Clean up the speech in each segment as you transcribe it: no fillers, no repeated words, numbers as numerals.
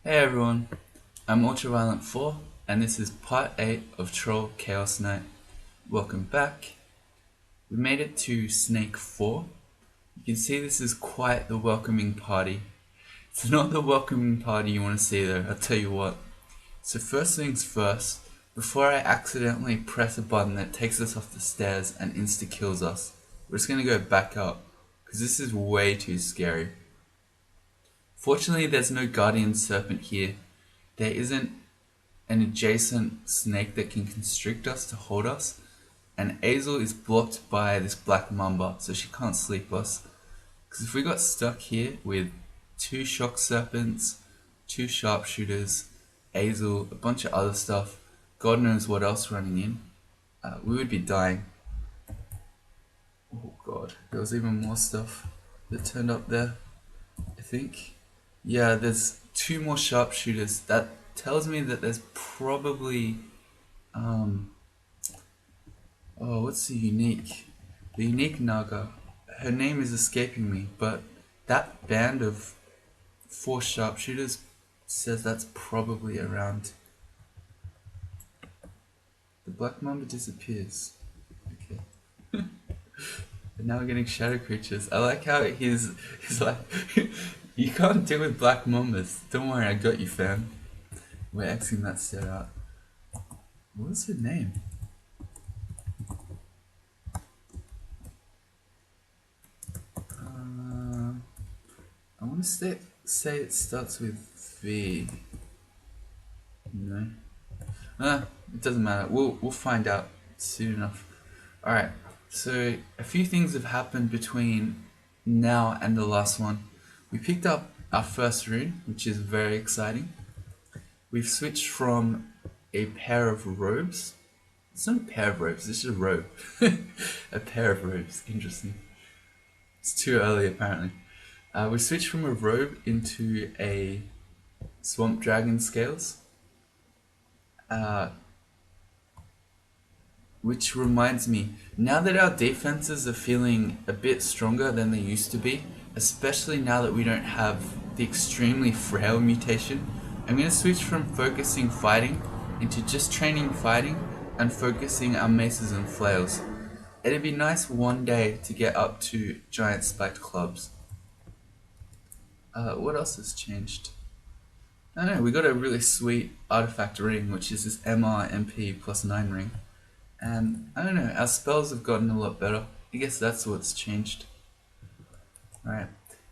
Hey everyone, I'm Ultraviolent4 and this is part 8 of Troll Chaos Night. Welcome back. We made it to Snake 4. You can see this is quite the welcoming party. It's not the welcoming party you want to see though, I'll tell you what. So first things first, before I accidentally press a button that takes us off the stairs and insta-kills us, we're just going to go back up, because this is way too scary. Fortunately there's no guardian serpent here. There isn't an adjacent snake that can constrict us to hold us, and Azel is blocked by this black mamba, so she can't sleep us. Because if we got stuck here with 2 shock serpents, 2 sharpshooters, Azel, a bunch of other stuff, God knows what else running in, we would be dying. Oh god, there was even more stuff that turned up there, I think. Yeah, there's 2 more sharpshooters. That tells me that there's probably what's the unique? The unique Naga. Her name is escaping me, but that band of 4 sharpshooters says that's probably around. The black mamba disappears. Okay. And now we're getting shadow creatures. I like how he's like, you can't deal with black mambas. Don't worry, I got you, fam. We're Xing that set out. What's her name? I want to say it starts with V. No. It doesn't matter. We'll find out soon enough. Alright, so a few things have happened between now and the last one. We picked up our first rune, which is very exciting. We've switched from a pair of robes. It's not a pair of robes, it's just a robe. A pair of robes, interesting. It's too early apparently. We switched from a robe into a swamp dragon scales. Which reminds me, now that our defenses are feeling a bit stronger than they used to be, especially now that we don't have the extremely frail mutation, I'm going to switch from focusing fighting into just training fighting and focusing our maces and flails. It'd be nice one day to get up to giant spiked clubs. What else has changed? I don't know, we got a really sweet artifact ring, which is this MR MP plus 9 ring. And I don't know, our spells have gotten a lot better. I guess that's what's changed. Alright,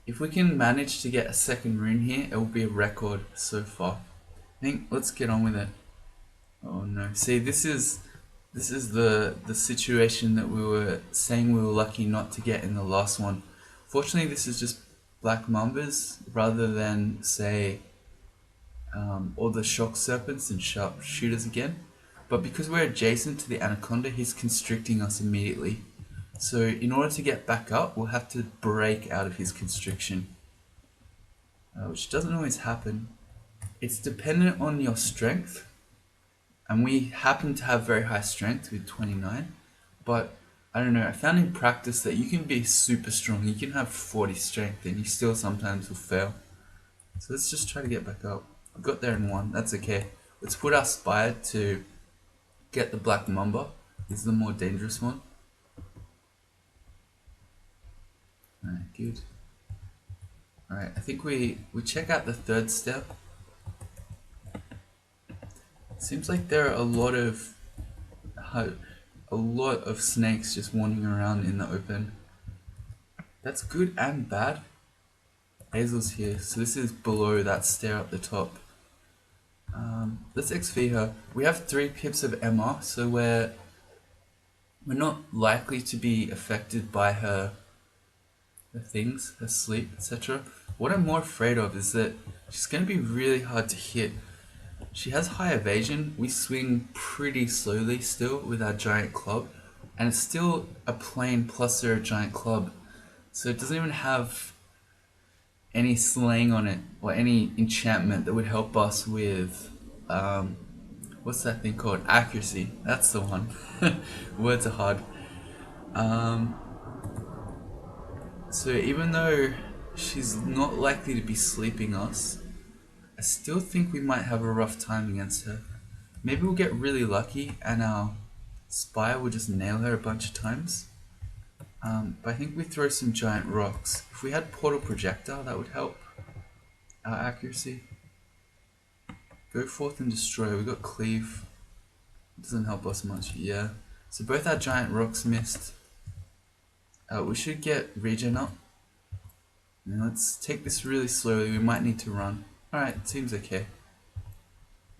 if we can manage to get a second rune here, it will be a record so far. I think let's get on with it. Oh no, see this is the situation that we were saying we were lucky not to get in the last one. Fortunately this is just black mambas rather than say all the shock serpents and sharpshooters again. But because we're adjacent to the anaconda, he's constricting us immediately. So in order to get back up, we'll have to break out of his constriction, which doesn't always happen. It's dependent on your strength, and we happen to have very high strength with 29, but I don't know, I found in practice that you can be super strong. You can have 40 strength and you still sometimes will fail. So let's just try to get back up. I got there in 1, that's okay. Let's put our spire to get the black mamba. This is the more dangerous one. Alright, good. Alright, I think we check out the 3rd step. Seems like there are a lot of snakes just wandering around in the open. That's good and bad. Hazel's here, so this is below that stair up the top. Let's XV her. We have 3 pips of MR, so we're not likely to be affected by her things, her sleep, etc. What I'm more afraid of is that she's going to be really hard to hit. She has high evasion. We swing pretty slowly still with our giant club, and it's still a plane plus a giant club, so it doesn't even have any slaying on it or any enchantment that would help us with what's that thing called? Accuracy. That's the one. Words are hard. So even though she's not likely to be sleeping us, I still think we might have a rough time against her. Maybe we'll get really lucky and our Spire will just nail her a bunch of times. But I think we throw some giant rocks. If we had Portal Projectile, that would help our accuracy. Go forth and destroy. We got Cleave. Doesn't help us much. Yeah. So both our giant rocks missed. We should get regen up. Now let's take this really slowly. We might need to run. Alright, seems okay.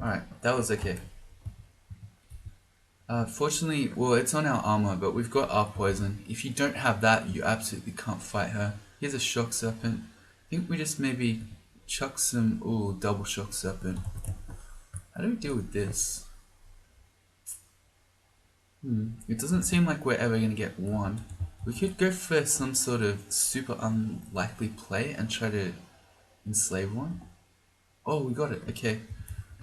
Alright, that was okay. Fortunately, well, it's on our armor, but we've got our poison. If you don't have that, you absolutely can't fight her. Here's a shock serpent. I think we just maybe chuck some, ooh, double shock serpent. How do we deal with this? It doesn't seem like we're ever going to get one. We could go for some sort of super unlikely play and try to enslave one. Oh, we got it. Okay.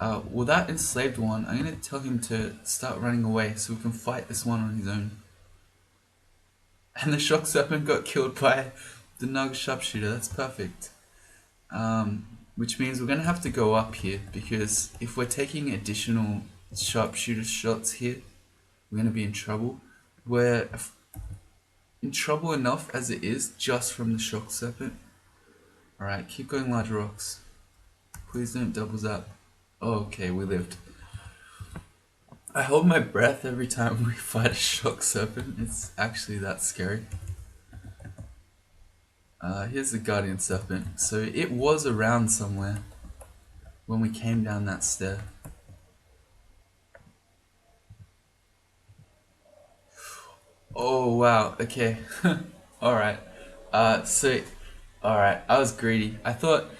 Well, that enslaved one, I'm going to tell him to start running away so we can fight this one on his own. And the shock serpent got killed by the Naga sharpshooter. That's perfect. Which means we're going to have to go up here, because if we're taking additional sharpshooter shots here, we're going to be in trouble. We're in trouble enough as it is just from the shock serpent. Alright, keep going large rocks. Please don't doubles up. Oh, okay, we lived. I hold my breath every time we fight a shock serpent. It's actually that scary. Here's the guardian serpent. So it was around somewhere when we came down that stair. Oh wow, okay. Alright. Alright, I was greedy. I thought,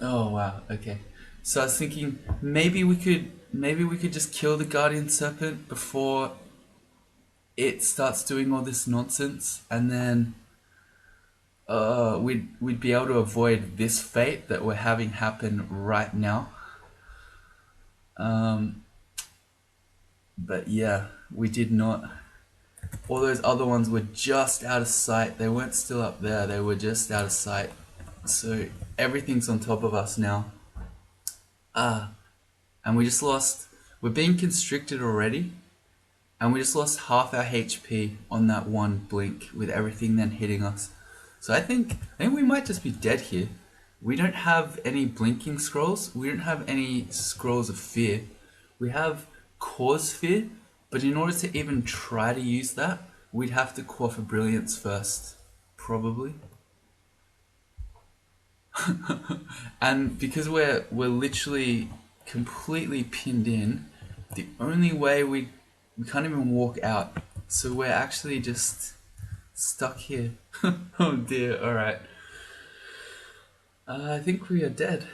oh wow, okay. So I was thinking maybe we could just kill the guardian serpent before it starts doing all this nonsense, and then we'd be able to avoid this fate that we're having happen right now. But yeah, we did not. All those other ones were just out of sight. They weren't still up there, they were just out of sight. So everything's on top of us now. And we just lost, we're being constricted already, and we just lost half our HP on that one blink with everything then hitting us. So I think we might just be dead here. We don't have any blinking scrolls, we don't have any scrolls of fear. We have cause fear, but in order to even try to use that, we'd have to quaff a brilliance first, probably. And because we're literally completely pinned in, the only way we can't even walk out, so we're actually just stuck here. Oh dear. Alright, I think we are dead.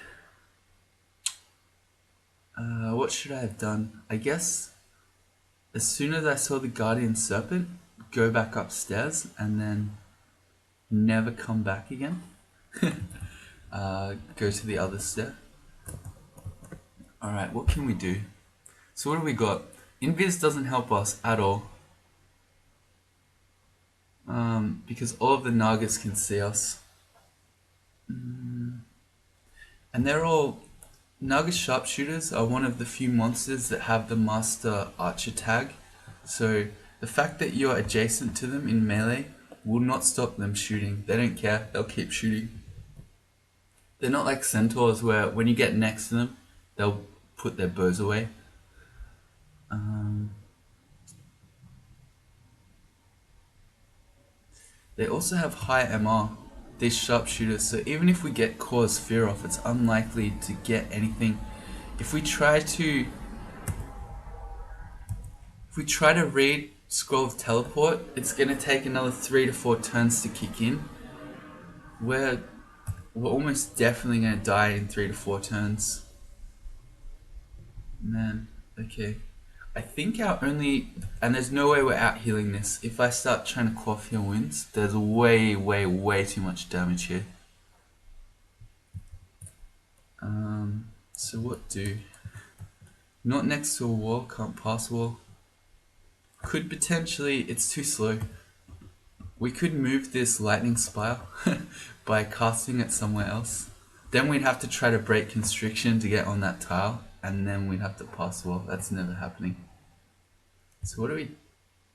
What should I have done? I guess as soon as I saw the guardian serpent, go back upstairs and then never come back again. Go to the other stair. Alright, what can we do? So what do we got? Invis doesn't help us at all. Because all of the Nagas can see us. And they're all... Naga sharpshooters are one of the few monsters that have the master archer tag. So the fact that you're adjacent to them in melee will not stop them shooting. They don't care, they'll keep shooting. They're not like centaurs where when you get next to them, they'll put their bows away. They also have high MR, these sharpshooters, so even if we get cause fear off, it's unlikely to get anything. If we try to read Scroll of Teleport, it's gonna take another 3 to 4 turns to kick in. We're almost definitely gonna die in 3 to 4 turns. Man, okay. I think our only... And there's no way we're out healing this. If I start trying to quaff heal wounds, there's way, way, way too much damage here. So what do? Not next to a wall, can't pass wall. Could potentially... It's too slow. We could move this lightning spire by casting it somewhere else. Then we'd have to try to break constriction to get on that tile, and then we'd have to pass wall. That's never happening. So what do we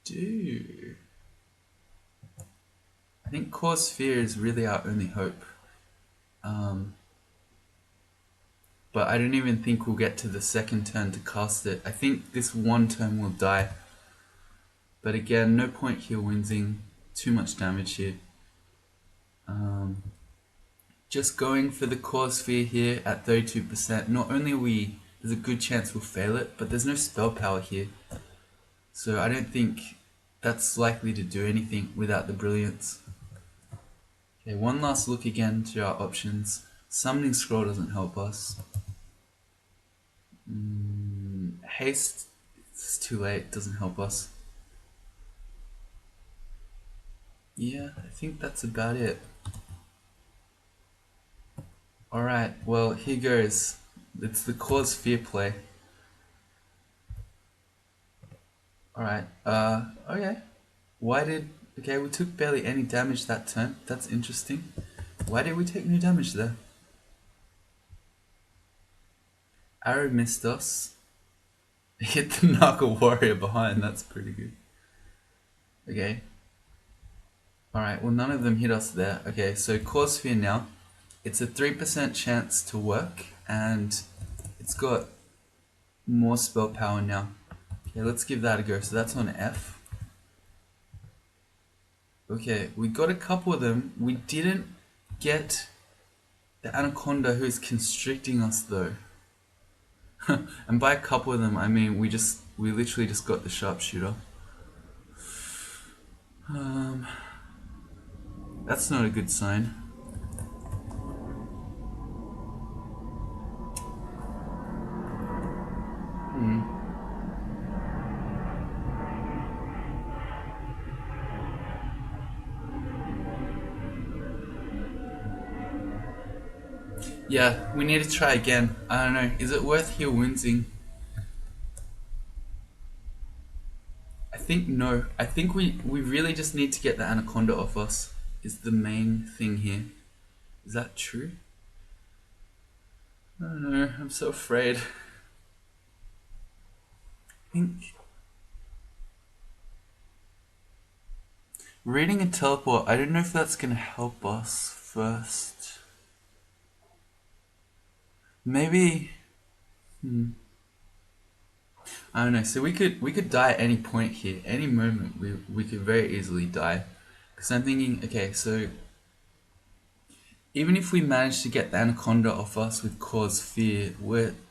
do? I think core sphere is really our only hope. But I don't even think we'll get to the second turn to cast it. I think this one turn will die. But again, no point here wincing. Too much damage here. Just going for the core sphere here at 32%. Not only there's a good chance we'll fail it, but there's no spell power here. So I don't think that's likely to do anything without the brilliance. Okay, one last look again to our options. Summoning Scroll doesn't help us. Haste, it's too late, doesn't help us. Yeah, I think that's about it. Alright, well, here goes. It's the core sphere play. Alright, okay. Okay, we took barely any damage that turn. That's interesting. Why did we take no damage there? Arrow missed us. Hit the Knuckle Warrior behind, that's pretty good. Okay. Alright, well none of them hit us there. Okay, so core sphere now. It's a 3% chance to work, and it's got more spell power now. Okay, let's give that a go. So that's on F. Okay, we got a couple of them. We didn't get the Anaconda who's constricting us though. And by a couple of them, I mean we literally just got the sharpshooter. That's not a good sign. Yeah, we need to try again. I don't know. Is it worth heal wincing? I think no. I think we really just need to get the Anaconda off us. Is the main thing here. Is that true? I don't know. I'm so afraid. I think reading a teleport, I don't know if that's gonna help us first. Maybe I don't know. So we could die at any point here, any moment. We could very easily die. Because I'm thinking, okay, so even if we manage to get the Anaconda off us with core sphere,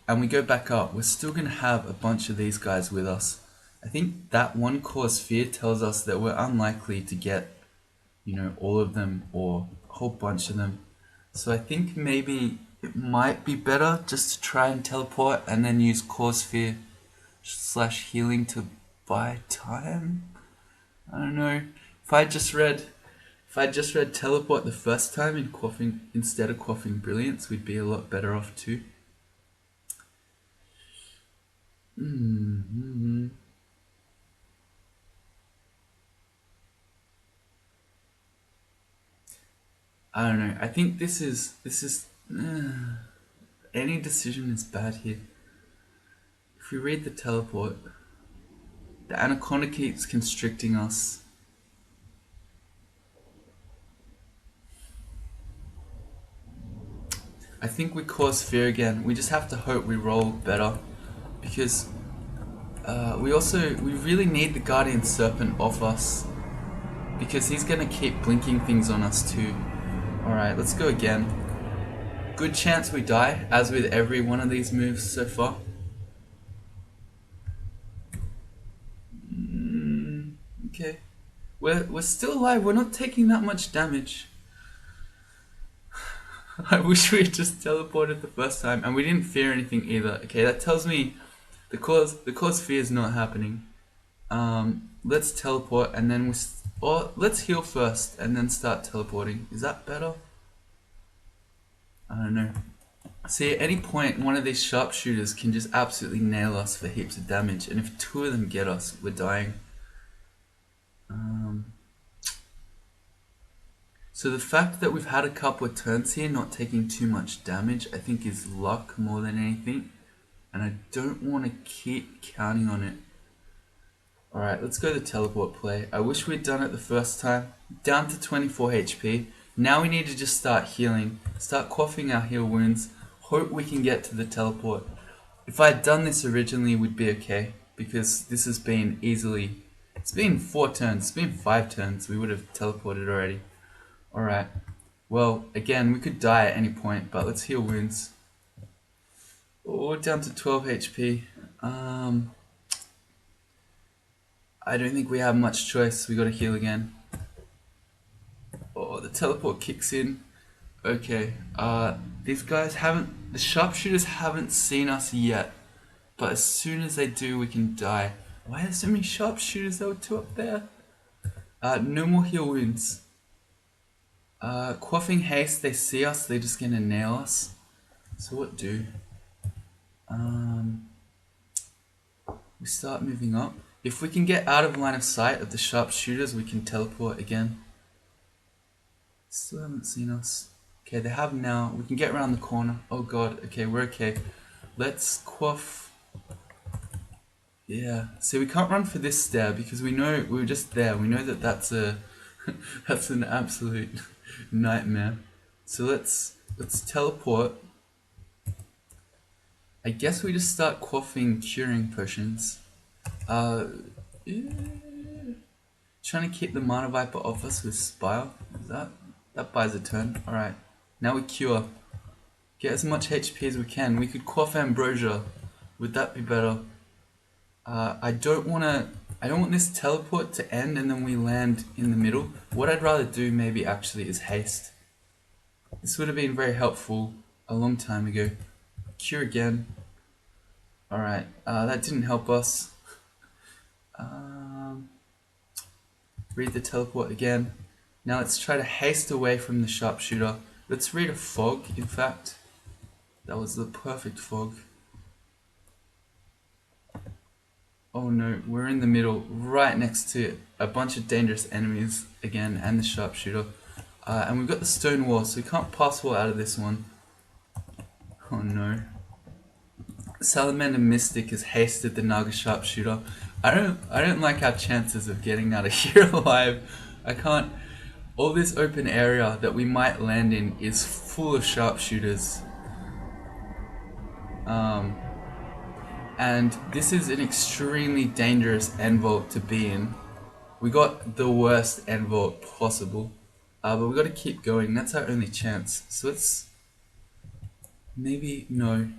and we go back up, we're still gonna have a bunch of these guys with us. I think that one core sphere tells us that we're unlikely to get, all of them or a whole bunch of them. So I think maybe it might be better just to try and teleport and then use core sphere / healing to buy time. I don't know. If I just read teleport the first time instead of quaffing brilliance, we'd be a lot better off too. I don't know. I think this is any decision is bad here. If we read the teleport, the Anaconda keeps constricting us. I think we cause fear again. We just have to hope we roll better, because we really need the Guardian Serpent off us, because he's gonna keep blinking things on us too. Alright, let's go again. Good chance we die, as with every one of these moves so far. Okay. We're still alive, we're not taking that much damage. I wish we had just teleported the first time, and we didn't fear anything either. Okay, that tells me the cause fear is not happening. Let's teleport, and then let's heal first, and then start teleporting. Is that better? I don't know. See, at any point, one of these sharpshooters can just absolutely nail us for heaps of damage, and if two of them get us, we're dying. So the fact that we've had a couple of turns here not taking too much damage, I think is luck more than anything. And I don't want to keep counting on it. Alright, let's go to teleport play. I wish we'd done it the first time. Down to 24 HP. Now we need to just start healing. Start quaffing our heal wounds. Hope we can get to the teleport. If I had done this originally, we'd be okay. Because this has been easily... It's been 4 turns. It's been 5 turns. We would have teleported already. Alright. Well, again, we could die at any point. But let's heal wounds. Oh, down to 12 HP. I don't think we have much choice. We gotta heal again. Oh, the teleport kicks in. Okay. These guys haven't... The sharpshooters haven't seen us yet. But as soon as they do, we can die. Why are there so many sharpshooters? There were 2 up there. No more heal wounds. Quaffing haste, they see us, they're just gonna nail us. So what do? We start moving up. If we can get out of line of sight of the sharpshooters, we can teleport again. Still haven't seen us. Okay, they have now. We can get around the corner. Oh god, okay, we're okay. Let's quaff. Yeah, see, we can't run for this stair because we know we were just there. We know that that's a that's an absolute nightmare. So let's teleport. I guess we just start quaffing curing potions. Yeah. Trying to keep the Mana Viper off us with Spire. That buys a turn. Alright. Now we cure. Get as much HP as we can. We could quaff Ambrosia. Would that be better? I don't want this teleport to end and then we land in the middle. What I'd rather do maybe actually is haste. This would have been very helpful a long time ago. Cure again. Alright, that didn't help us. Read the teleport again. Now let's try to haste away from the sharpshooter. Let's read a fog, in fact. That was the perfect fog. Oh no, we're in the middle, right next to a bunch of dangerous enemies again, and the sharpshooter. And we've got the stone wall, so we can't pass wall out of this one. Oh no. Salamander Mystic has hasted the Naga sharpshooter. I don't like our chances of getting out of here alive. I can't. All this open area that we might land in is full of sharpshooters. And this is an extremely dangerous end vault to be in. We got the worst end vault possible. But we got to keep going. That's our only chance. So let's maybe no.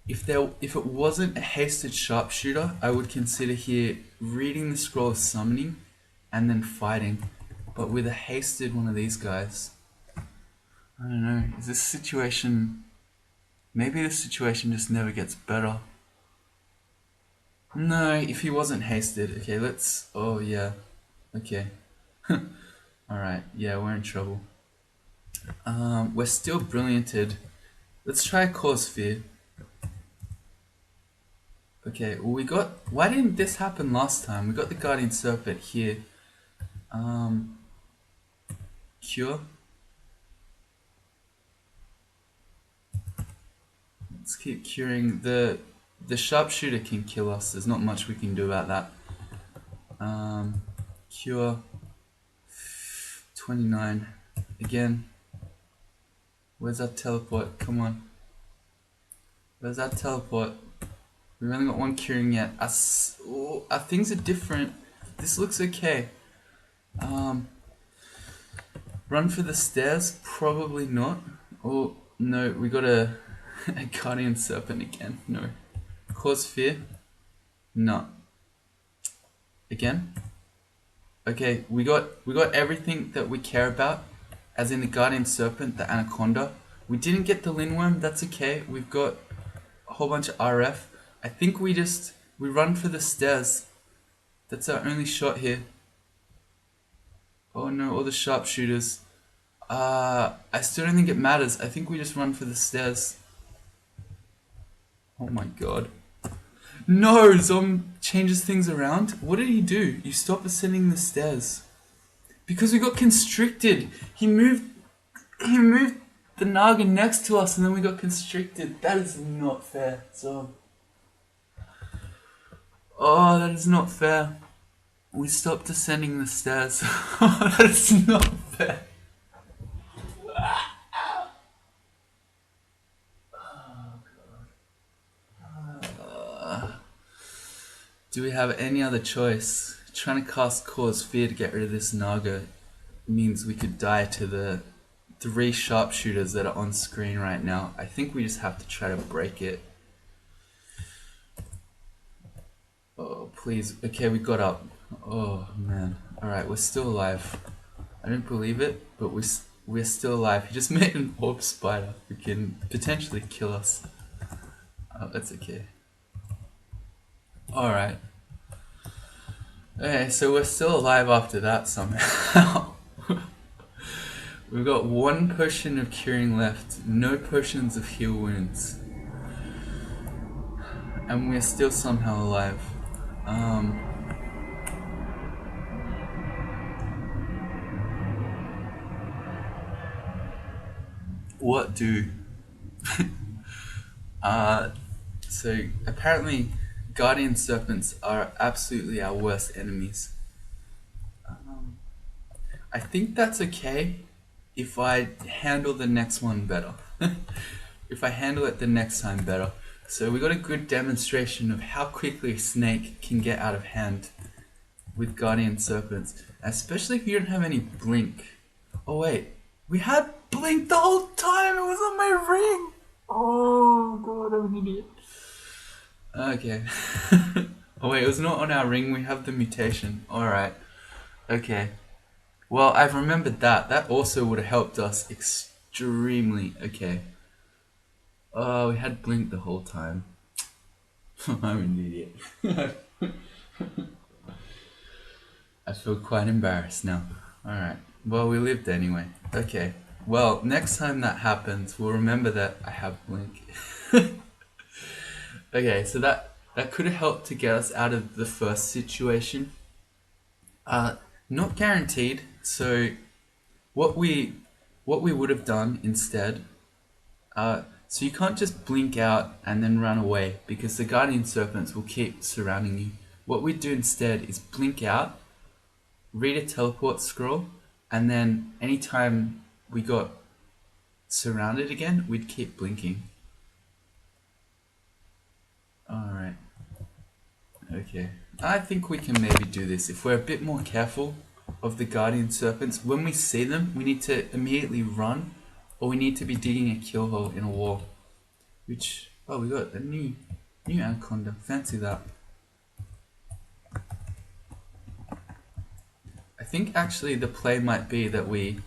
If it wasn't a hasted sharpshooter, I would consider here reading the scroll of summoning and then fighting. But with a hasted one of these guys, I don't know. Is this situation? Maybe this situation just never gets better. No, if he wasn't hasted. Okay, let's. Oh yeah. Okay. Alright, yeah, we're in trouble. We're still brillianted. Let's try Cause Fear. Okay, well we got... Why didn't this happen last time? We got the Guardian Serpent here. Cure. Let's keep curing. The sharpshooter can kill us. There's not much we can do about that. Cure. 29. Again. Where's that teleport? Come on. Where's that teleport? We've only got 1 curing yet. Our things are different. This looks okay. Run for the stairs? Probably not. Oh, no, we got a Guardian Serpent again. No. Cause Fear? No. Again? Okay, we got everything that we care about, as in the Guardian Serpent, the Anaconda. We didn't get the Lindworm, that's okay. We've got a whole bunch of RF. I think we run for the stairs. That's our only shot here. Oh no, all the sharpshooters. I still don't think it matters. I think we just run for the stairs. Oh my god. No, Zom changes things around. What did he do? You stop ascending the stairs. Because we got constricted. He moved He moved the Naga next to us and then we got constricted. That is not fair. So, oh, that is not fair. We stopped descending the stairs. That is not fair. Do we have any other choice? Trying to cast Cause Fear to get rid of this Naga means we could die to the 3 sharpshooters that are on screen right now. I think we just have to try to break it. Oh, please. Okay, we got up. Oh, man. Alright, we're still alive. I don't believe it, but we're still alive. He just made an orb spider who can potentially kill us. Oh, that's okay. Alright. Okay, so we're still alive after that somehow. We've got 1 potion of curing left, no potions of heal wounds. And we're still somehow alive. What do? So apparently Guardian Serpents are absolutely our worst enemies. I think that's okay if I handle the next one better. If I handle it the next time better. So we got a good demonstration of how quickly a snake can get out of hand with Guardian Serpents. Especially if you don't have any blink. Oh wait, we had blink the whole time, it was on my ring! Oh god, I'm an idiot. Okay. Oh wait, it was not on our ring, we have the mutation. Alright. Okay. Well, I've remembered that. That also would have helped us extremely. Okay. Oh, we had blink the whole time. I'm an idiot. I feel quite embarrassed now. Alright. Well, we lived anyway. Okay. Well, next time that happens, we'll remember that I have blink. Okay, so that could have helped to get us out of the first situation. Not guaranteed. So what we would have done instead, so you can't just blink out and then run away because the Guardian Serpents will keep surrounding you. What we'd do instead is blink out, read a teleport scroll, and then anytime we got surrounded again, we'd keep blinking. Alright. Okay. I think we can maybe do this if we're a bit more careful of the Guardian Serpents. When we see them, we need to immediately run, or we need to be digging a kill hole in a wall. Which, oh, we got a new anaconda. Fancy that. I think actually the play might be that we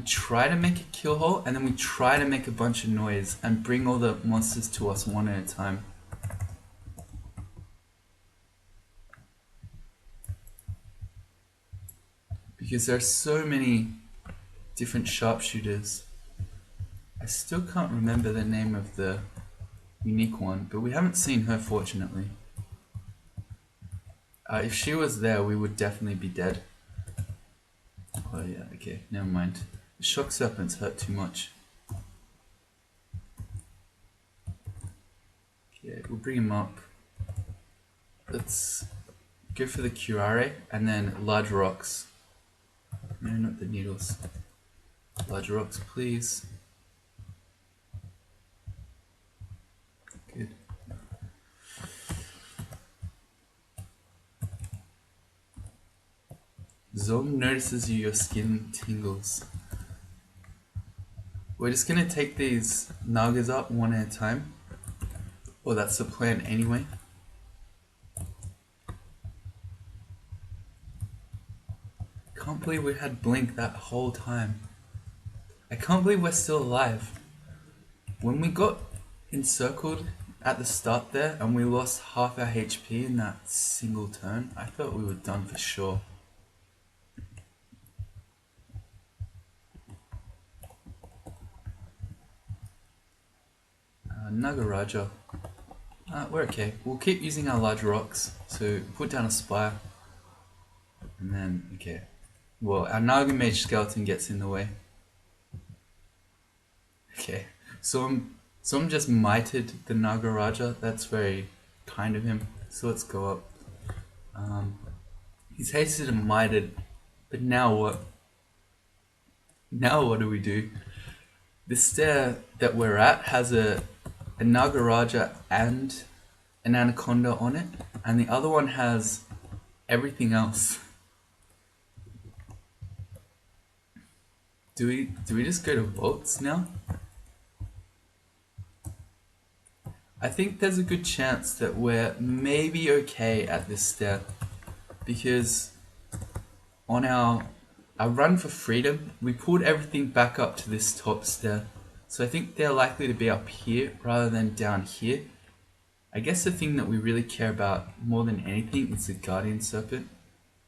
try to make a kill hole and then we try to make a bunch of noise and bring all the monsters to us one at a time. Because there are so many different sharpshooters. I still can't remember the name of the unique one, but we haven't seen her fortunately. If she was there, we would definitely be dead. Oh yeah, okay, never mind. The shock serpents hurt too much. Okay, we'll bring him up. Let's go for the curare and then large rocks. No, not the needles. Large rocks, please. Good. Zone notices your skin tingles. We're just gonna take these Nagas up one at a time. Well, that's the plan anyway. Can't believe we had blink that whole time. I can't believe we're still alive. When we got encircled at the start there and we lost half our HP in that single turn, I thought we were done for sure. Nagaraja. We're okay. We'll keep using our large rocks. So put down a spire. And then, okay. Well, our Naga Mage skeleton gets in the way. Okay, so I'm just mited the Nagaraja. That's very kind of him. So let's go up. He's hasted and mited, but now what? Now what do we do? The stair that we're at has a Nagaraja and an anaconda on it, and the other one has everything else. Do we just go to votes now? I think there's a good chance that we're maybe okay at this step, because on our run for freedom, we pulled everything back up to this top step. So I think they're likely to be up here rather than down here. I guess the thing that we really care about more than anything is the Guardian Serpent.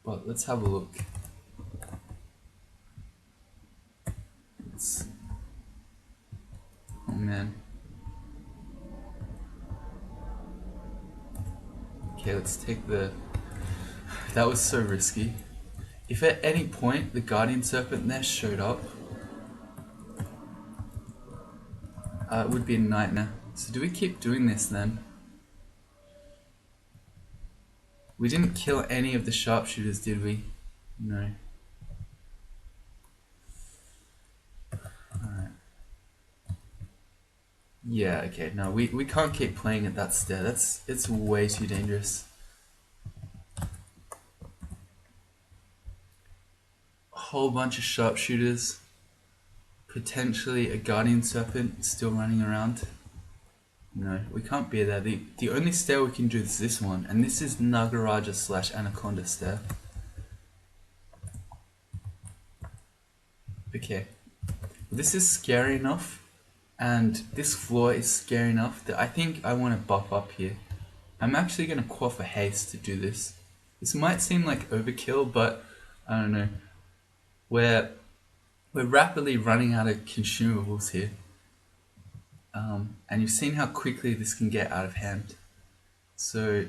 But let's have a look. Oh man. Okay, let's take the... That was so risky. If at any point the Guardian Serpent there showed up, it would be a nightmare. So do we keep doing this then? We didn't kill any of the sharpshooters, did we? No. Alright. Yeah, okay, no, we can't keep playing at that stair. It's way too dangerous. A whole bunch of sharpshooters. Potentially a Guardian Serpent still running around. No, we can't be there. The only stair we can do is this one, and this is Nagaraja / Anaconda stair. Okay. This is scary enough, and this floor is scary enough that I think I want to buff up here. I'm actually going to quaff a haste to do this. This might seem like overkill, but I don't know. We're rapidly running out of consumables here. And you've seen how quickly this can get out of hand. So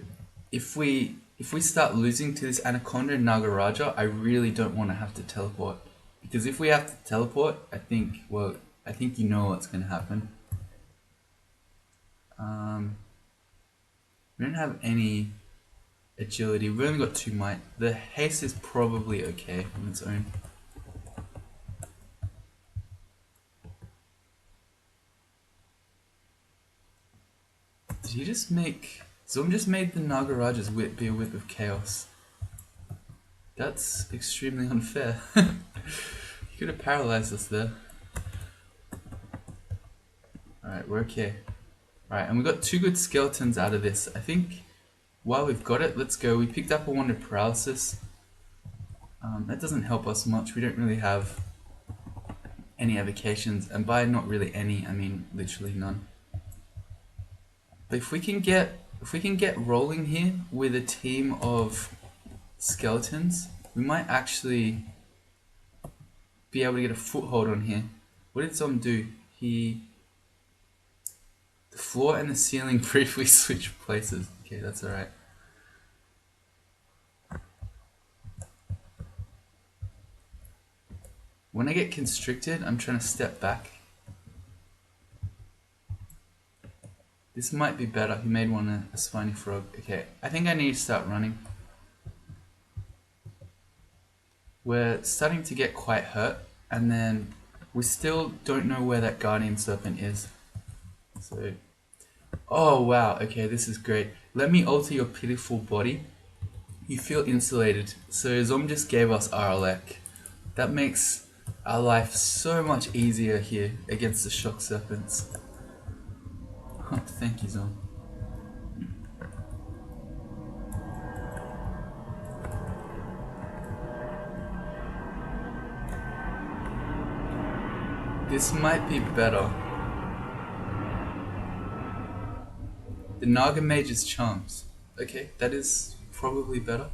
if we start losing to this Anaconda and Nagaraja, I really don't want to have to teleport. Because if we have to teleport, I think you know what's going to happen. We don't have any agility. We've only got 2 might. The haste is probably okay on its own. Did he just make... Zom just made the Nagaraja's whip be a whip of chaos. That's extremely unfair. He could have paralyzed us there. Alright, we're okay. Alright, and we got 2 good skeletons out of this. I think while we've got it, let's go. We picked up a Wand of Paralysis. That doesn't help us much. We don't really have any avocations, and by not really any, I mean literally none. But if we can get rolling here with a team of skeletons, we might actually be able to get a foothold on here. What did Zom do? The floor and the ceiling briefly switched places. Okay, that's alright. When I get constricted, I'm trying to step back. This might be better. He made one a spiny frog. Okay, I think I need to start running. We're starting to get quite hurt, and then we still don't know where that Guardian Serpent is. So, oh wow, okay, this is great. Let me alter your pitiful body. You feel insulated. So Zom just gave us RLEC. That makes our life so much easier here against the shock serpents. Thank you, Zom. This might be better. The Naga Mage's Charms. Okay, that is probably better.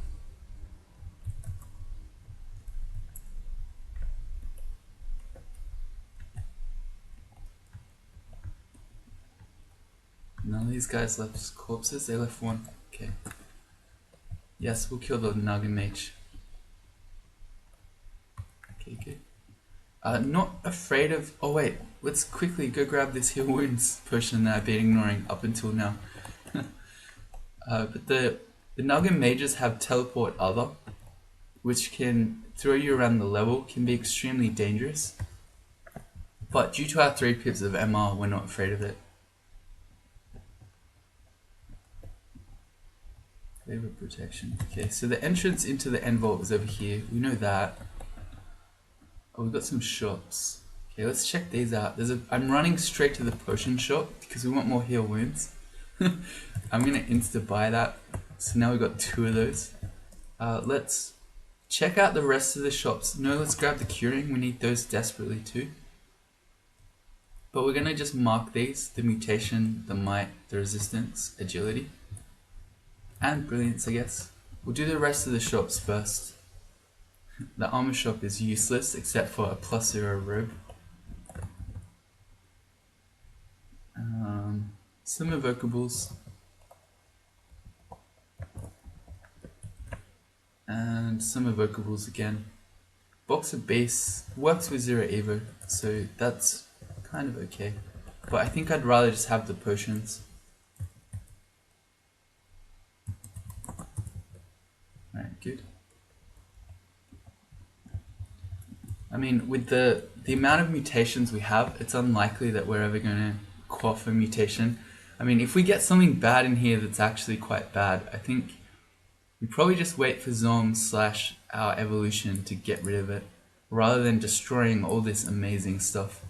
None of these guys left corpses, they left one. Okay. Yes, we'll kill the Naga Mage. Okay, good. Not afraid of... Oh wait, let's quickly go grab this heal wounds potion that I've been ignoring up until now. But the Nugget mages have teleport other, which can throw you around the level, can be extremely dangerous. But due to our 3 pips of MR, we're not afraid of it. Favorite protection. Okay, so the entrance into the end vault is over here. We know that. Oh, we've got some shops. Okay, let's check these out. I'm running straight to the potion shop because we want more heal wounds. I'm gonna insta buy that. So now we've got 2 of those. Let's check out the rest of the shops. No, let's grab the curing. We need those desperately too. But we're gonna just mark these: the mutation, the might, the resistance, agility, and brilliance, I guess. We'll do the rest of the shops first. The armor shop is useless except for a +0 robe. Some evocables. And some evocables again. Box of base works with 0 evo, so that's kind of okay. But I think I'd rather just have the potions. Alright, good. I mean, with the amount of mutations we have, it's unlikely that we're ever going to quaff a mutation. I mean, if we get something bad in here that's actually quite bad, I think we probably just wait for Zom / our evolution to get rid of it, rather than destroying all this amazing stuff.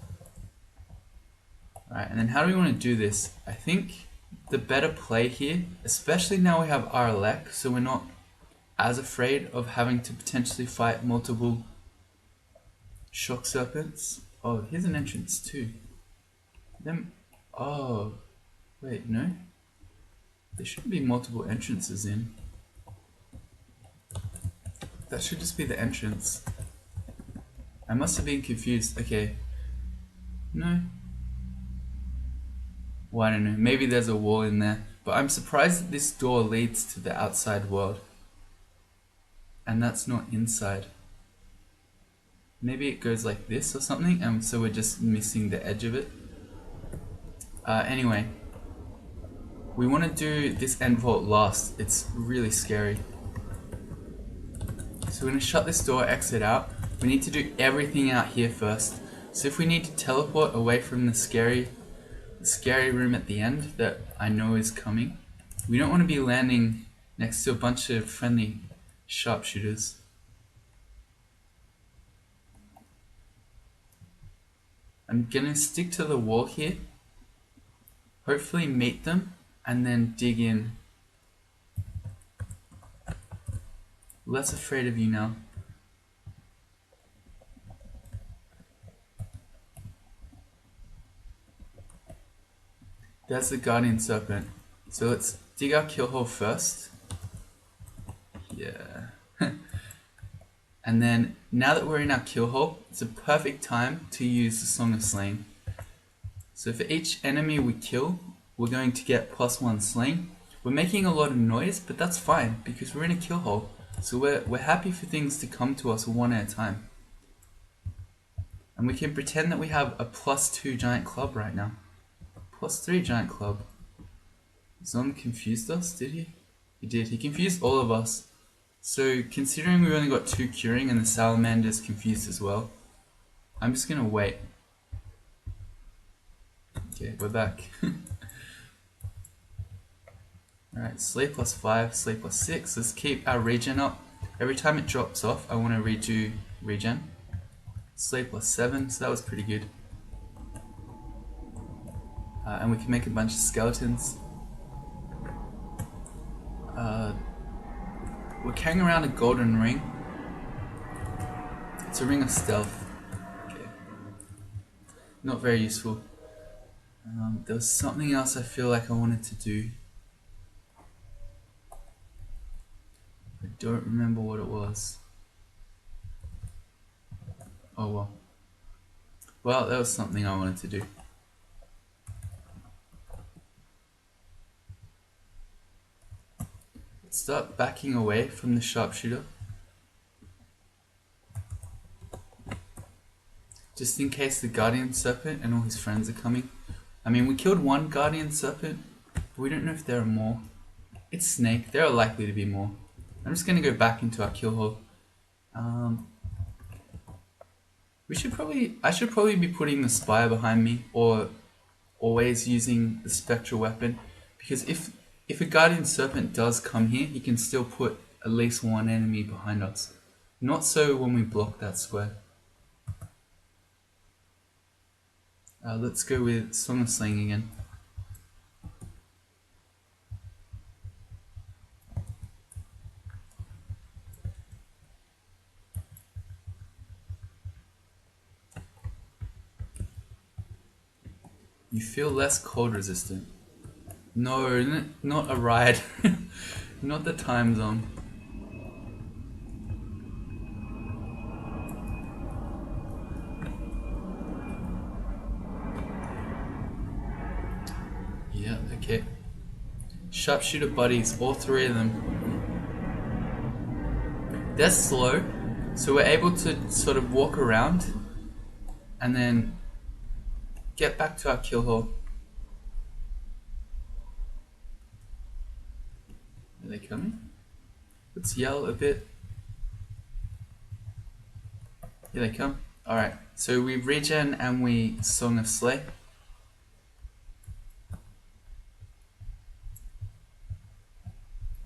Alright, and then how do we want to do this? I think the better play here, especially now we have RLX, so we're not as afraid of having to potentially fight multiple shock serpents. Oh, here's an entrance too. Oh, wait, no? There shouldn't be multiple entrances in. That should just be the entrance. I must have been confused. Okay. No. Well, I don't know. Maybe there's a wall in there. But I'm surprised that this door leads to the outside world. And that's not inside. Maybe it goes like this or something, and so we're just missing the edge of it. Anyway. We want to do this end vault last. It's really scary. So we're going to shut this door, exit out. We need to do everything out here first. So if we need to teleport away from the scary room at the end that I know is coming, we don't want to be landing next to a bunch of friendly sharpshooters. I'm going to stick to the wall here. Hopefully meet them and then dig in. Less afraid of you now. There's the guardian serpent. So let's dig our kill hole first. Yeah. And then now that we're in our kill hole, it's a perfect time to use the Song of Slaying. So for each enemy we kill, we're going to get +1 slaying. We're making a lot of noise, but that's fine because we're in a kill hole. So we're happy for things to come to us one at a time. And we can pretend that we have a +2 giant club right now. +3 giant club. Zom confused us, did he? He did. He confused all of us. So considering we've only got 2 curing and the salamander's confused as well, I'm just gonna wait. Okay, we're back. Alright, slay +5, slay +6. Let's keep our regen up. Every time it drops off, I want to redo regen. Slay +7, so that was pretty good. And we can make a bunch of skeletons. We're carrying around a golden ring. It's a ring of stealth. Okay. Not very useful. There was something else I feel like I wanted to do. I don't remember what it was. Oh well. Well, that was something I wanted to do. Start backing away from the sharpshooter. just in case the Guardian Serpent and all his friends are coming. I mean, we killed one Guardian Serpent, but we don't know if there are more. It's Snake, there are likely to be more. I'm just gonna go back into our kill hole. I should probably be putting the Spire behind me, or always using the Spectral Weapon, because if a Guardian Serpent does come here, he can still put at least one enemy behind us. Not so when we block that square. Let's go with Song of Slaying again. You feel less cold resistant. No, not a ride. Not the time zone. Yeah, okay. Sharpshooter buddies, all three of them. They're slow, so we're able to sort of walk around and then get back to our kill hole. Are they coming? Let's yell a bit. Here they come. Alright, so we regen and we Song of Slay.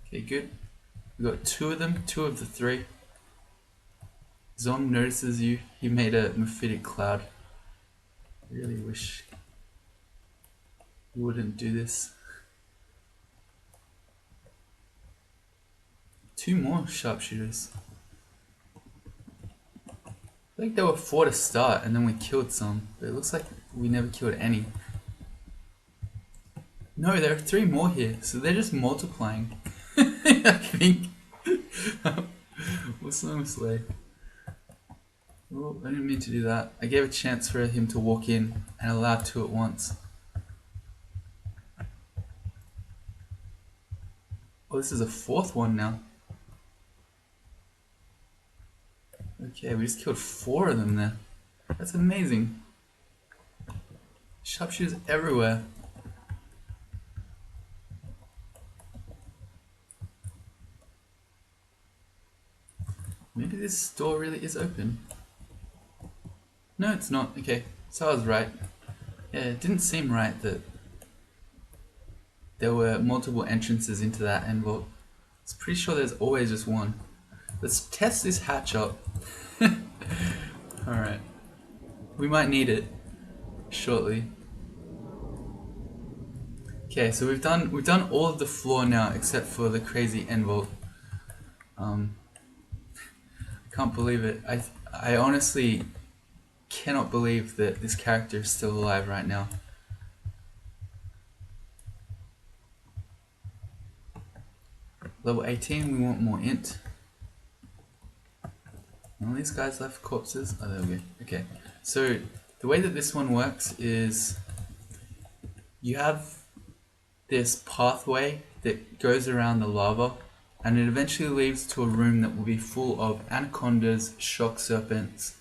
Okay, good. We got two of them, two of the three. Zom notices you. He made a mephitic cloud. I really wish you wouldn't do this. Two more sharpshooters. I think there were 4 to start and then we killed some, but it looks like we never killed any. No, there are 3 more here, so they're just multiplying. I think. What's Song of Slay? Oh, I didn't mean to do that. I gave a chance for him to walk in and allow 2 at once. Oh, this is a 4th one now. Okay, we just killed 4 of them there. That's amazing. Sharpshooters everywhere. Maybe this door really is open. No, it's not. Okay, so I was right. Yeah, it didn't seem right that there were multiple entrances into that end vault. I was pretty sure there's always just one. Let's test this hatch up. Alright. We might need it shortly. Okay, so we've done all of the floor now except for the crazy end vault. I can't believe it. I honestly cannot believe that this character is still alive right now. Level 18, we want more int. All these guys left corpses. Oh, there we go. Okay, so the way that this one works is you have this pathway that goes around the lava, and it eventually leads to a room that will be full of anacondas, shock serpents,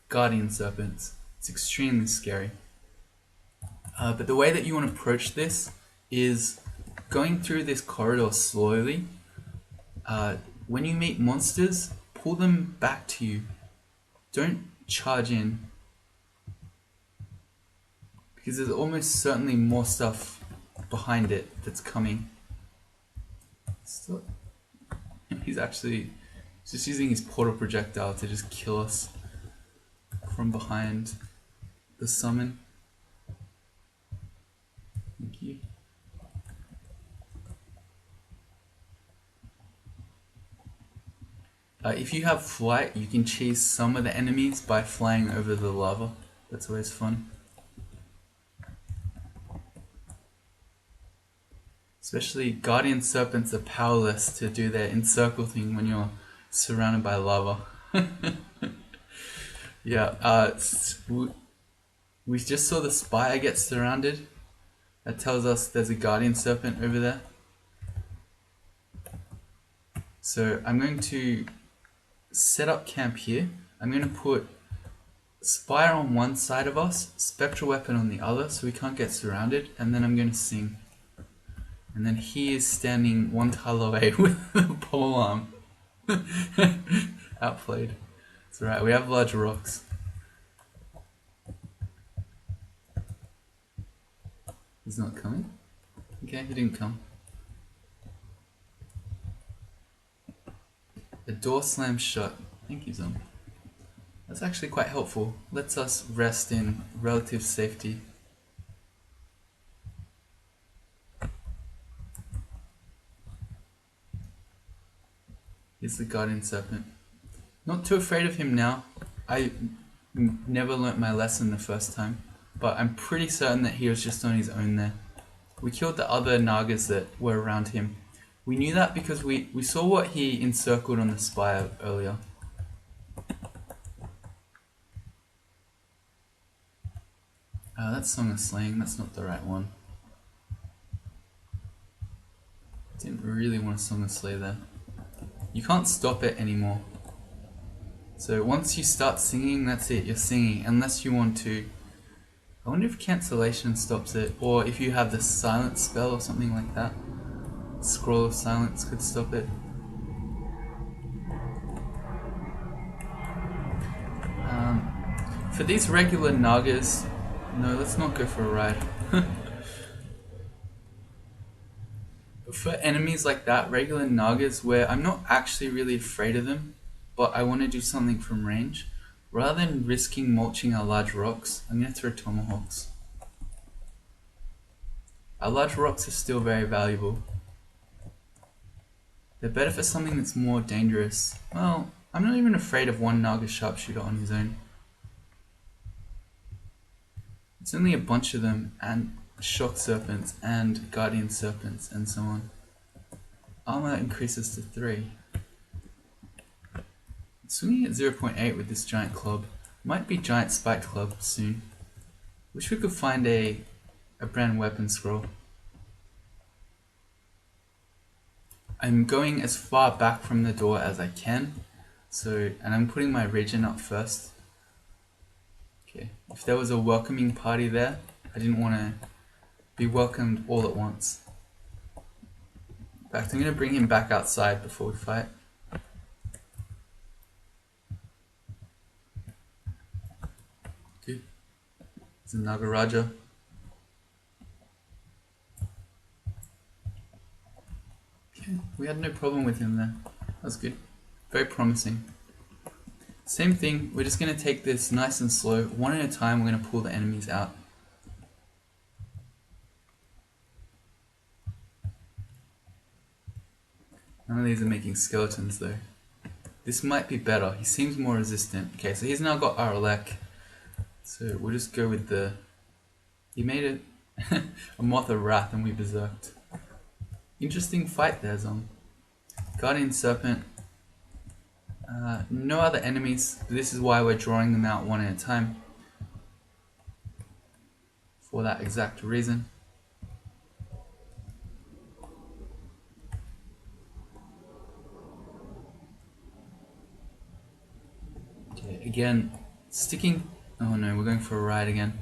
guardian serpents. It's extremely scary. But the way that you want to approach this is going through this corridor slowly. When you meet monsters, pull them back to you. Don't charge in, because there's almost certainly more stuff behind it that's coming. Stop. He's actually just using his portal projectile to just kill us from behind the summon. Thank you. If you have flight, you can chase some of the enemies by flying over the lava. That's always fun. Especially guardian serpents are powerless to do their encircle thing when you're surrounded by lava. Yeah, we just saw the spire get surrounded. That tells us there's a guardian serpent over there. So I'm going to set up camp here. I'm going to put Spire on one side of us, spectral weapon on the other, so we can't get surrounded, and then I'm going to sing. And then he is standing one tile away with a polearm. Outplayed. It's alright, we have large rocks. He's not coming? Okay, he didn't come. The door slams shut. Thank you, Zom. That's actually quite helpful. Lets us rest in relative safety. Here's the Guardian Serpent. Not too afraid of him now. I never learnt my lesson the first time, but I'm pretty certain that he was just on his own there. We killed the other Nagas that were around him. We knew that because we saw what he encircled on the spire earlier. That's Song of Slaying, that's not the right one. Didn't really want a Song of Slay there. You can't stop it anymore. So once you start singing, that's it, you're singing, unless you want to. I wonder if cancellation stops it, or if you have the silence spell or something like that. Scroll of Silence could stop it. For these regular Nagas, no, let's not go for a ride. But for enemies like that, regular Nagas, where I'm not actually really afraid of them, but I want to do something from range, rather than risking mulching our large rocks, I'm going to throw tomahawks. Our large rocks are still very valuable. They're better for something that's more dangerous. Well, I'm not even afraid of one Naga sharpshooter on his own. It's only a bunch of them, and shock serpents, and guardian serpents, and so on. Armor increases to 3. Swinging at 0.8 with this giant club. Might be giant spiked club soon. Wish we could find a brand weapon scroll. I'm going as far back from the door as I can. And I'm putting my regen up first. Okay, if there was a welcoming party there, I didn't want to be welcomed all at once. In fact, I'm going to bring him back outside before we fight. Good. It's a Nagaraja. Okay, we had no problem with him there. That's good. Very promising. Same thing, we're just going to take this nice and slow. One at a time, we're going to pull the enemies out. None of these are making skeletons though. This might be better. He seems more resistant. Okay, so he's now got Aralek. So we'll just go with the... He made it a Moth of Wrath and we berserked. Interesting fight there, Zom. Guardian Serpent. No other enemies. This is why we're drawing them out one at a time. For that exact reason. Okay, again, sticking... Oh no, we're going for a ride again.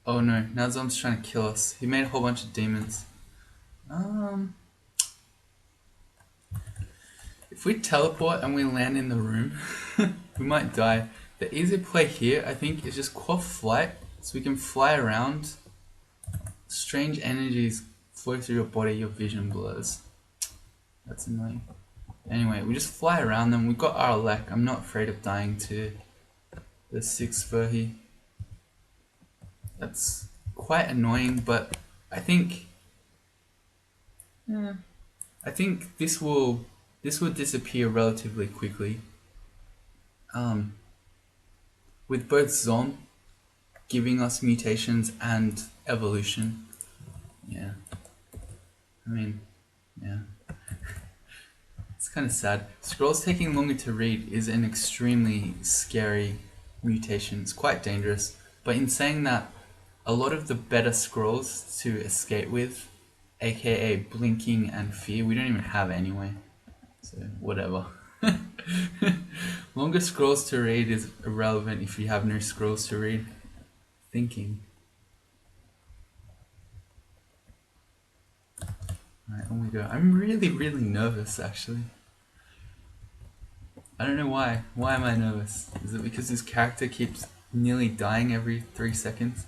Oh no, now Zom's trying to kill us. He made a whole bunch of demons. If we teleport and we land in the room, we might die. The easier play here, I think, is just quaff flight, so we can fly around. Strange energies flow through your body, your vision blurs. That's annoying. Anyway, we just fly around them. We've got our Aralek. I'm not afraid of dying to the 6 Furhy. That's quite annoying, but I think... I think this will disappear relatively quickly. With both Zom giving us mutations and evolution. Yeah. I mean, yeah. It's kind of sad. Scrolls taking longer to read is an extremely scary mutation. It's quite dangerous. But in saying that, a lot of the better scrolls to escape with, aka blinking and fear, we don't even have anyway. So, whatever. Longer scrolls to read is irrelevant if you have no scrolls to read. Thinking. Alright, on we go. I'm really, really nervous actually. I don't know why. Why am I nervous? Is it because this character keeps nearly dying every 3 seconds?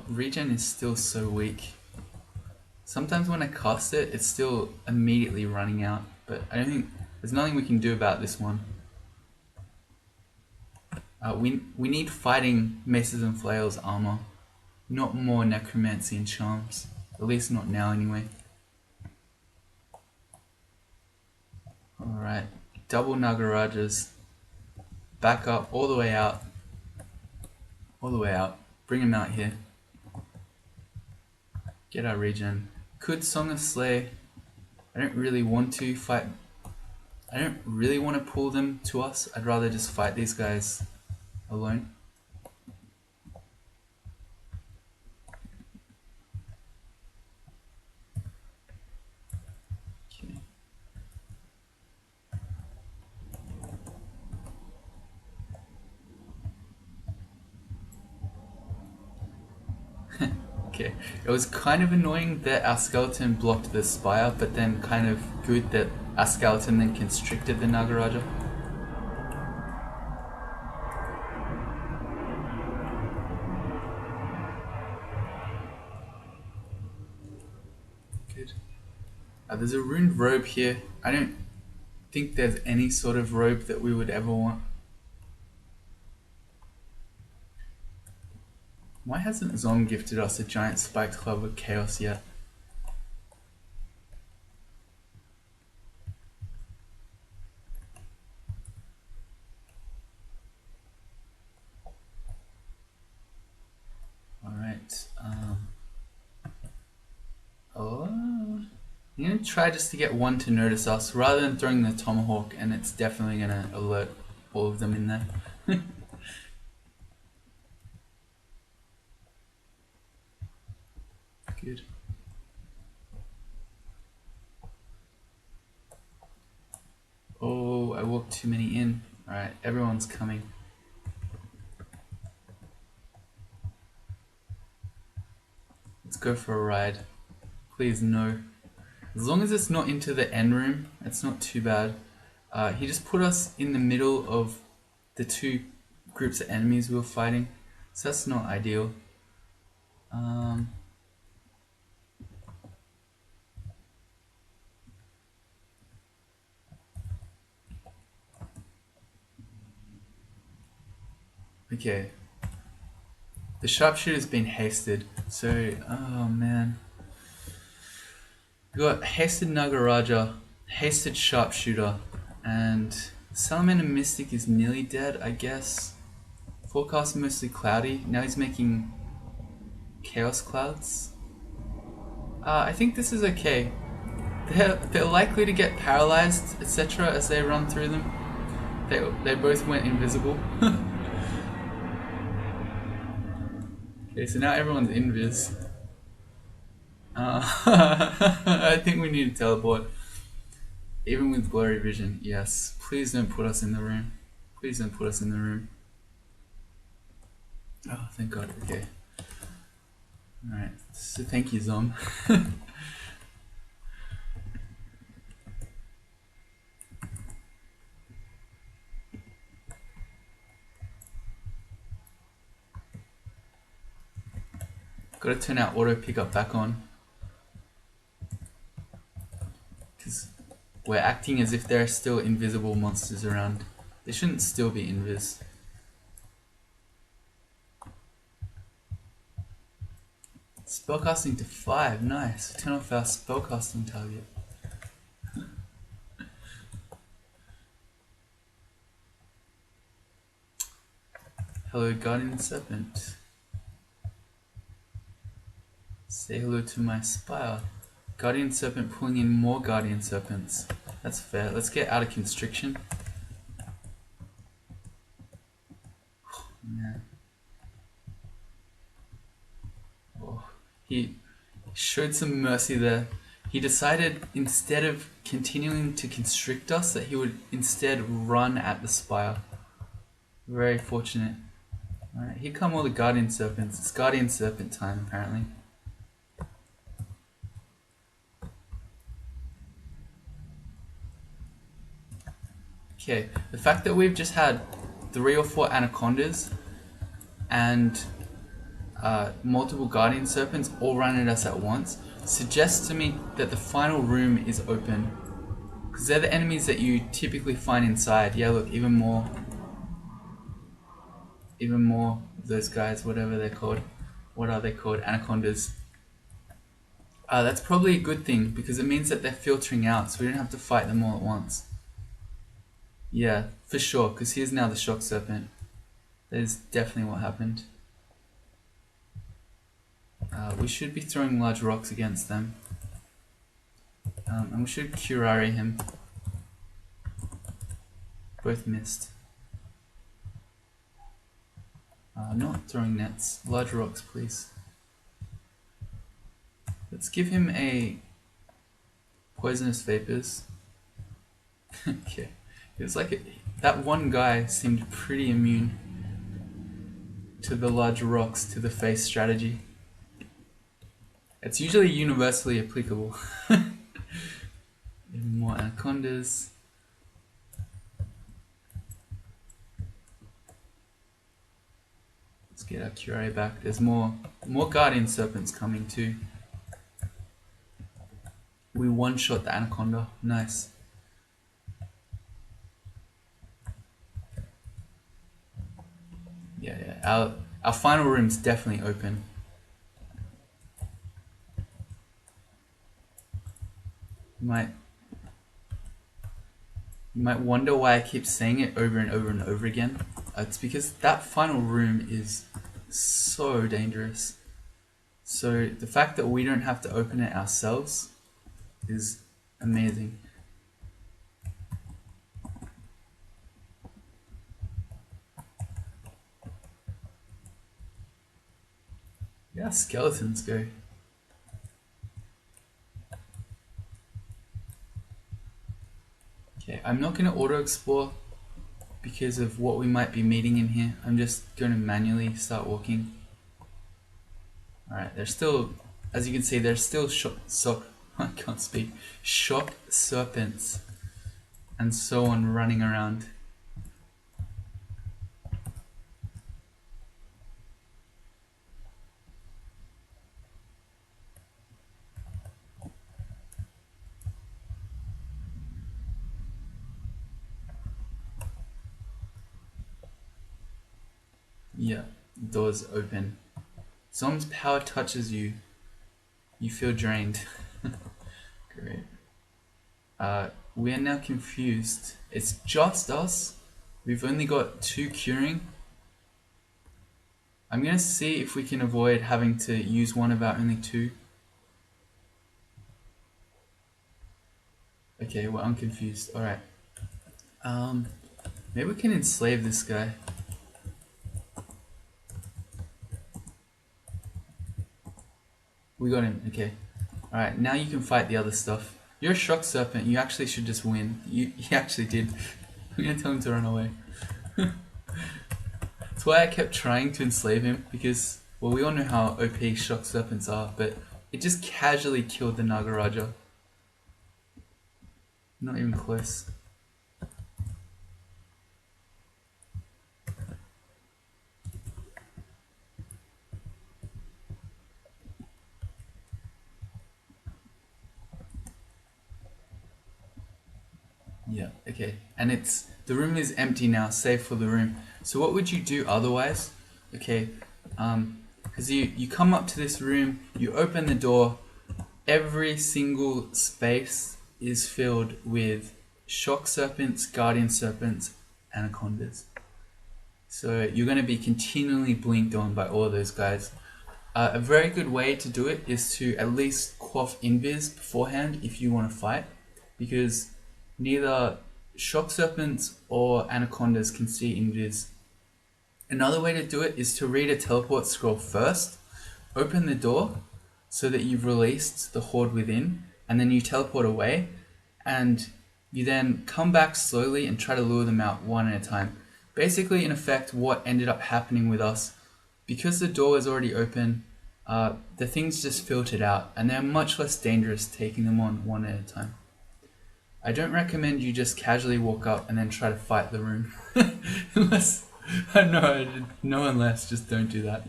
Regen is still so weak. Sometimes when I cast it, it's still immediately running out, but I don't think there's nothing we can do about this one. We need fighting maces and flails armor, not more necromancy and charms. At least not now anyway. Alright, double Nagarajas. Back up, all the way out. All the way out. Bring him out here. Get our regen. Could Song of Slay. I don't really want to fight. I don't really want to pull them to us. I'd rather just fight these guys alone. Okay, it was kind of annoying that our skeleton blocked the spire, but then kind of good that our skeleton then constricted the Nagaraja. Good. There's a ruined robe here. I don't think there's any sort of robe that we would ever want. Why hasn't Zom gifted us a giant spiked club of chaos yet? Alright, I'm gonna try just to get one to notice us rather than throwing the tomahawk, and it's definitely gonna alert all of them in there. Good. Oh, I walked too many in. Alright, everyone's coming. Let's go for a ride. Please, no. As long as it's not into the end room, it's not too bad. He just put us in the middle of the two groups of enemies we were fighting, so that's not ideal. Okay. The sharpshooter's been hasted, so, oh man. We got hasted Nagaraja, hasted sharpshooter, and Salamander Mystic is nearly dead, I guess. Forecast mostly cloudy. Now he's making chaos clouds. I think this is okay. They're likely to get paralyzed, etc. as they run through them. They both went invisible. Okay, so now everyone's invis. I think we need to teleport. Even with blurry vision, yes. Please don't put us in the room. Please don't put us in the room. Oh, thank God. Okay. Alright, so thank you, Zom. Gotta turn our auto pickup back on. Because we're acting as if there are still invisible monsters around. They shouldn't still be invis. Spellcasting to 5, nice. Turn off our spellcasting target. Hello, Guardian Serpent. Say hello to my spire. Guardian Serpent pulling in more Guardian Serpents. That's fair. Let's get out of constriction. He showed some mercy there. He decided instead of continuing to constrict us that he would instead run at the spire. Very fortunate. Alright, here come all the Guardian Serpents. It's Guardian Serpent time apparently. Okay, the fact that we've just had 3 or 4 Anacondas and multiple Guardian Serpents all run at us at once suggests to me that the final room is open. Because they're the enemies that you typically find inside. Yeah, look, even more of those guys, whatever they're called. What are they called? Anacondas. That's probably a good thing because it means that they're filtering out so we don't have to fight them all at once. Yeah, for sure, because here's now the Shock Serpent. That is definitely what happened. We should be throwing large rocks against them. And we should curare him. Both missed. Not throwing nets. Large rocks, please. Let's give him a poisonous vapors. Okay. It was like that one guy seemed pretty immune to the large rocks to the face strategy. It's usually universally applicable. Even more anacondas. Let's get our curare back. There's more Guardian Serpents coming too. We one-shot the anaconda. Nice. Yeah. Our final room's definitely open. You might wonder why I keep saying it over and over and over again. It's because that final room is so dangerous. So the fact that we don't have to open it ourselves is amazing. Yeah, skeletons go. Okay, I'm not going to auto-explore because of what we might be meeting in here. I'm just going to manually start walking. Alright, there's still, as you can see, there's still shock serpents and so on running around. Yeah, doors open. Someone's power touches you. You feel drained. Great. We are now confused. It's just us. We've only got 2 curing. I'm gonna see if we can avoid having to use one of our only 2. Okay, we're unconfused. Alright. Maybe we can enslave this guy. We got him, okay. Alright, now you can fight the other stuff. You're a shock serpent, you actually should just win. You actually did. I'm gonna tell him to run away. That's why I kept trying to enslave him, because, well, we all know how OP shock serpents are, but it just casually killed the Nagaraja. Not even close. Yeah, okay. And the room is empty now, save for the room. So what would you do otherwise? Okay, because you come up to this room, you open the door, every single space is filled with shock serpents, guardian serpents, anacondas. So you're going to be continually blinked on by all of those guys. A very good way to do it is to at least quaff invis beforehand if you want to fight, because neither shock serpents or anacondas can see invis. Another way to do it is to read a teleport scroll first, open the door, so that you've released the horde within, and then you teleport away, and you then come back slowly and try to lure them out one at a time. Basically, in effect, what ended up happening with us, because the door was already open, the things just filtered out, and they're much less dangerous taking them on one at a time. I don't recommend you just casually walk up and then try to fight the room. Unless, unless, just don't do that.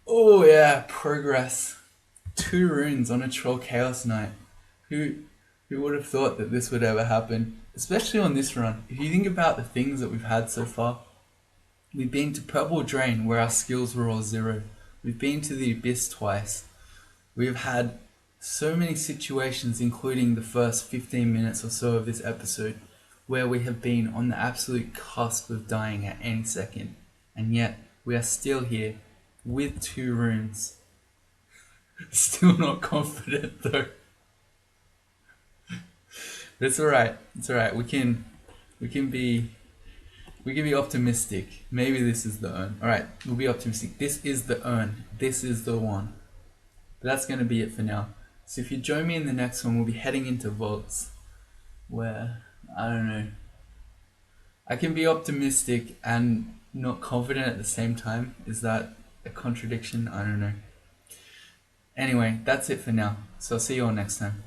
Oh yeah, progress. 2 runes on a Troll Chaos Knight. Who would have thought that this would ever happen? Especially on this run. If you think about the things that we've had so far, we've been to Purple Drain where our skills were all 0. We've been to the Abyss twice. We've had so many situations, including the first 15 minutes or so of this episode, where we have been on the absolute cusp of dying at any second. And yet, we are still here with 2 runes. Still not confident though. But it's alright. It's alright. We can be optimistic. Maybe this is the urn. Alright, we'll be optimistic. This is the urn. This is the one. But that's going to be it for now. So if you join me in the next one, we'll be heading into vaults where, I don't know, I can be optimistic and not confident at the same time. Is that a contradiction? I don't know. Anyway, that's it for now. So I'll see you all next time.